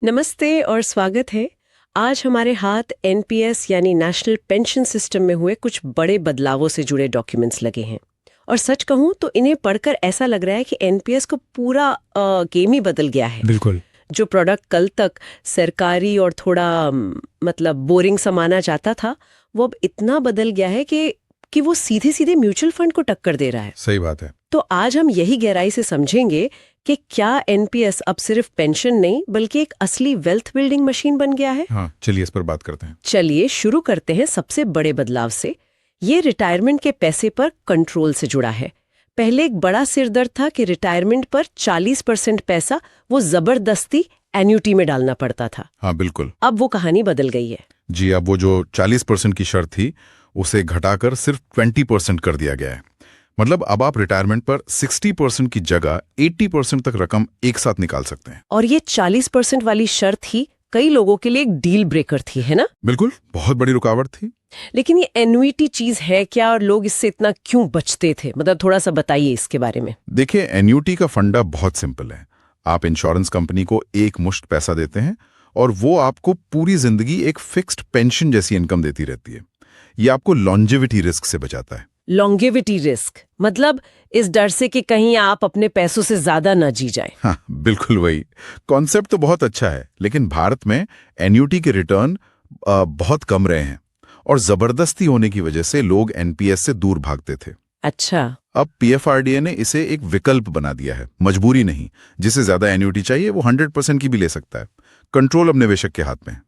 नमस्ते और स्वागत है। आज हमारे हाथ एनपीएस यानी नेशनल पेंशन सिस्टम में हुए कुछ बड़े बदलावों से जुड़े डॉक्यूमेंट्स लगे हैं। और सच कहूं तो इन्हें पढ़कर ऐसा लग रहा है कि एनपीएस को पूरा गेम ही बदल गया है। बिल्कुल। जो प्रोडक्ट कल तक सरकारी और थोड़ा मतलब बोरिंग सा माना जाता था, वो अब इतना बदल गया है कि वो सीधे सीधे म्यूचुअल फंड को टक्कर दे रहा है। सही बात है। तो आज हम यही गहराई से समझेंगे कि क्या एनपीएस अब सिर्फ पेंशन नहीं बल्कि एक असली वेल्थ बिल्डिंग मशीन बन गया है। हाँ, चलिए इस पर बात करते हैं। चलिए शुरू करते हैं सबसे बड़े बदलाव से। ये रिटायरमेंट के पैसे पर कंट्रोल से जुड़ा है। पहले एक बड़ा सिरदर्द था कि रिटायरमेंट पर 40% पैसा वो जबरदस्ती एन्युटी में डालना पड़ता था। हाँ बिल्कुल। अब वो कहानी बदल गई है जी। अब वो जो 40% की शर्त थी उसे घटाकर सिर्फ 20% कर दिया गया है। मतलब अब आप रिटायरमेंट पर 60% की जगह 80% तक रकम एक साथ निकाल सकते हैं। और ये 40% वाली शर्त ही कई लोगों के लिए एक डील ब्रेकर थी, है ना? बिल्कुल, बहुत बड़ी रुकावट थी। लेकिन ये एन्युइटी चीज है क्या और लोग इससे इतना क्यों बचते थे? मतलब थोड़ा सा बताइए इसके बारे में। देखिए, एन्युटी का फंडा बहुत सिंपल है। आप इंश्योरेंस कंपनी को एक मुश्त पैसा देते हैं और वो आपको पूरी जिंदगी एक फिक्स्ड पेंशन जैसी इनकम देती रहती है। ये आपको लॉन्जेविटी रिस्क से बचाता है। लॉन्गेविटी रिस्क मतलब इस डर से कि कहीं आप अपने पैसों से ज्यादा न जी जाए। हाँ बिल्कुल वही। कॉन्सेप्ट तो बहुत अच्छा है, लेकिन भारत में एन्युटी के रिटर्न बहुत कम रहे हैं और जबरदस्ती होने की वजह से लोग एनपीएस से दूर भागते थे। अच्छा। अब पीएफआरडीए ने इसे एक विकल्प बना दिया है, मजबूरी नहीं। जिसे ज्यादा एन्युटी चाहिए वो 100% की भी ले सकता है। कंट्रोल अब निवेशक के हाथ में है।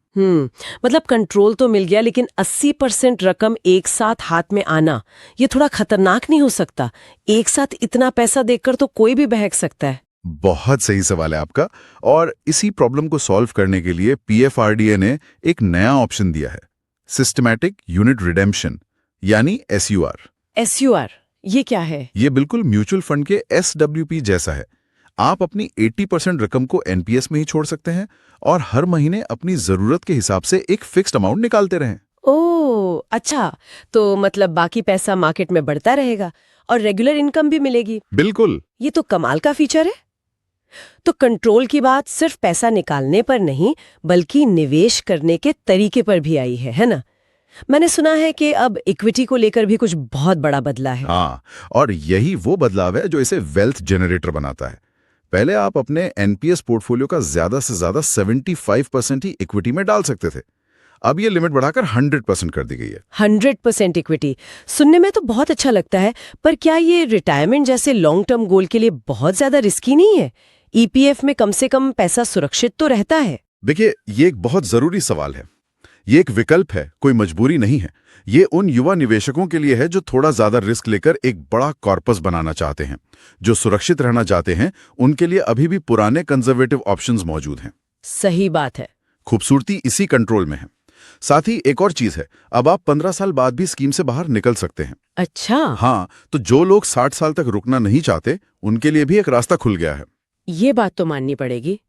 मतलब कंट्रोल तो मिल गया, लेकिन 80% रकम एक साथ हाथ में आना ये थोड़ा खतरनाक नहीं हो सकता? एक साथ इतना पैसा देकर तो कोई भी बहक सकता है। बहुत सही सवाल है आपका। और इसी प्रॉब्लम को सॉल्व करने के लिए पीएफआरडीए ने एक नया ऑप्शन दिया है, सिस्टमैटिक यूनिट रिडेम्पशन यानी एसयूआर। एसयूआर ये क्या है? ये बिल्कुल म्यूचुअल फंड के एसडब्ल्यूपी जैसा है। आप अपनी 80% रकम को एनपीएस में ही छोड़ सकते हैं और हर महीने अपनी जरूरत के हिसाब से एक फिक्स्ड अमाउंट निकालते रहें। ओह अच्छा, तो मतलब बाकी पैसा मार्केट में बढ़ता रहेगा और रेगुलर इनकम भी मिलेगी। बिल्कुल। ये तो कमाल का फीचर है। तो कंट्रोल की बात सिर्फ पैसा निकालने पर नहीं बल्कि निवेश करने के तरीके पर भी आई है ना? मैंने सुना है कि अब इक्विटी को लेकर भी कुछ बहुत बड़ा बदला है। हाँ, और यही वो बदलाव है जो इसे वेल्थ जनरेटर बनाता है। पहले आप अपने एनपीएस पोर्टफोलियो का ज्यादा से ज्यादा 75% ही इक्विटी में डाल सकते थे। अब ये लिमिट बढ़ाकर 100% कर दी गई है। 100% इक्विटी सुनने में तो बहुत अच्छा लगता है, पर क्या ये रिटायरमेंट जैसे लॉन्ग टर्म गोल के लिए बहुत ज्यादा रिस्की नहीं है? ईपीएफ में कम से कम पैसा सुरक्षित तो रहता है। देखिए, ये एक बहुत जरूरी सवाल है। ये एक विकल्प है, कोई मजबूरी नहीं है। ये उन युवा निवेशकों के लिए है जो थोड़ा ज्यादा रिस्क लेकर एक बड़ा कॉर्पस बनाना चाहते हैं। जो सुरक्षित रहना चाहते हैं उनके लिए अभी भी पुराने कंजर्वेटिव ऑप्शंस मौजूद हैं। सही बात है। खूबसूरती इसी कंट्रोल में है। साथ ही एक और चीज है, अब आप 15 साल बाद भी स्कीम से बाहर निकल सकते हैं। अच्छा। हाँ, तो जो लोग 60 साल तक रुकना नहीं चाहते उनके लिए भी एक रास्ता खुल गया है। ये बात तो माननी पड़ेगी।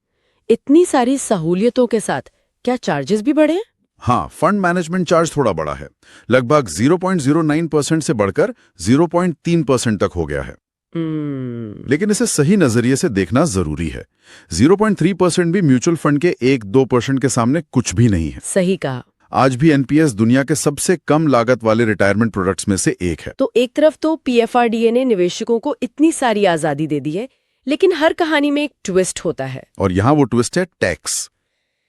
इतनी सारी सहूलियतों के साथ क्या चार्जेस भी बढ़े? हाँ, फंड मैनेजमेंट चार्ज थोड़ा बड़ा है। लगभग 0.09% से बढ़कर 0.3% तक हो गया है। लेकिन इसे सही नजरिए से देखना जरूरी है। 0.3% भी म्यूचुअल फंड के 1-2% के सामने कुछ भी नहीं है। सही कहा। आज भी एनपीएस दुनिया के सबसे कम लागत वाले रिटायरमेंट प्रोडक्ट्स में से एक है। तो एक तरफ तो पीएफआरडीए ने निवेशकों को इतनी सारी आजादी दे दी है, लेकिन हर कहानी में एक ट्विस्ट होता है। और यहाँ वो ट्विस्ट है टैक्स।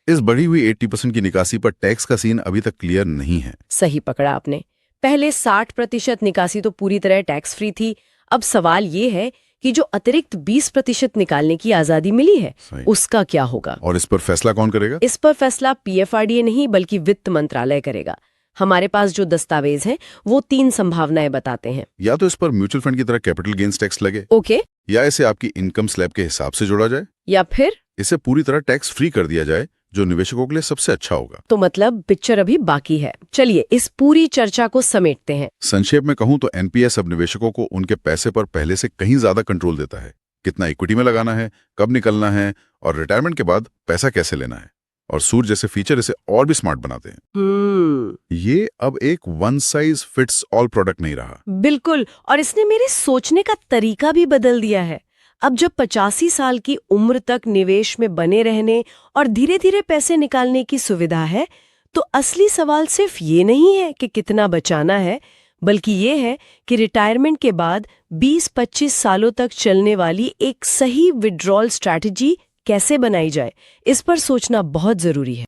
इस बढ़ी हुई 80% की निकासी पर टैक्स का सीन अभी तक क्लियर नहीं है। सही पकड़ा आपने। पहले 60% निकासी तो पूरी तरह टैक्स फ्री थी। अब सवाल ये है कि जो अतिरिक्त 20% निकालने की आजादी मिली है उसका क्या होगा? और इस पर फैसला कौन करेगा? इस पर फैसला पीएफआरडीए नहीं बल्कि वित्त मंत्रालय करेगा। हमारे पास जो दस्तावेज हैं वो 3 संभावनाएं बताते हैं। या तो इस पर म्यूचुअल फंड की तरह कैपिटल गेन्स टैक्स लगे, ओके, या इसे आपकी इनकम स्लैब के हिसाब से जोड़ा जाए, या फिर इसे पूरी तरह टैक्स फ्री कर दिया जाए, जो निवेशकों के लिए सबसे अच्छा होगा। तो मतलब पिक्चर अभी बाकी है। चलिए इस पूरी चर्चा को समेटते हैं। संक्षेप में कहूं तो एनपीएस अब निवेशकों को उनके पैसे पर पहले से कहीं ज्यादा कंट्रोल देता है। कितना इक्विटी में लगाना है, कब निकलना है और रिटायरमेंट के बाद पैसा कैसे लेना है। और सूर्य जैसे फीचर इसे और भी स्मार्ट बनाते हैं। ये अब एक one size fits all product नहीं रहा। बिल्कुल, और इसने मेरे सोचने का तरीका भी बदल दिया है। अब जब 85 साल की उम्र तक निवेश में बने रहने और धीरे धीरे पैसे निकालने की सुविधा है, तो असली सवाल सिर्फ ये नहीं है कि कितना बचाना है, बल्कि ये है कि रिटायरमेंट के बाद 20-25 सालों तक चलने वाली एक सही विड्रॉल स्ट्रैटेजी कैसे बनाई जाए। इस पर सोचना बहुत जरूरी है।